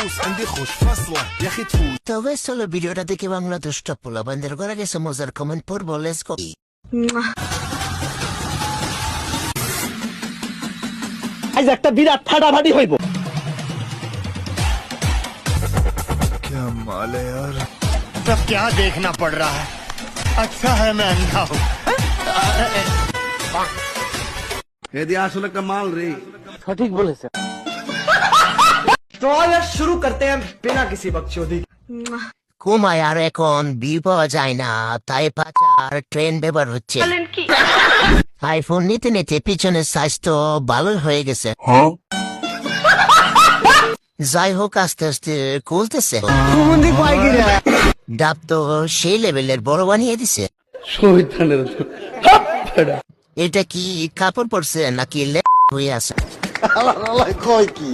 فلوس عندي خوش فصلة يا اخي تفوت তবে চলো ভিডিওটা দেখে বাংলা দুষ্ট পোলা বান্ধের ঘরে গেছে মজার কমেন্ট পড়বো লেটস গো আজ একটা বিরাট ফাটাফাটি হইব क्या माल है यार सब क्या देखना पड़ रहा है अच्छा है मैं अंधा हूँ এদি আসলে একটা মাল রে সঠিক বলেছে तो यार शुरू करते हैं बिना किसी बकचोदी কুমায় আর এখন বিয়ে পাওয়া যায় না তাই পাচার ট্রেন ব্যবহার হচ্ছে আইফোন নিতে নিতে পিছনের সাইজ তো ভালোই হয়ে গেছে যাই হোক আস্তে আস্তে খুলতেছে ডাব তো সেই লেভেলের বড় বানিয়ে দিছে এটা কি কাপড় পরছে নাকি হয়ে আছে কয় কি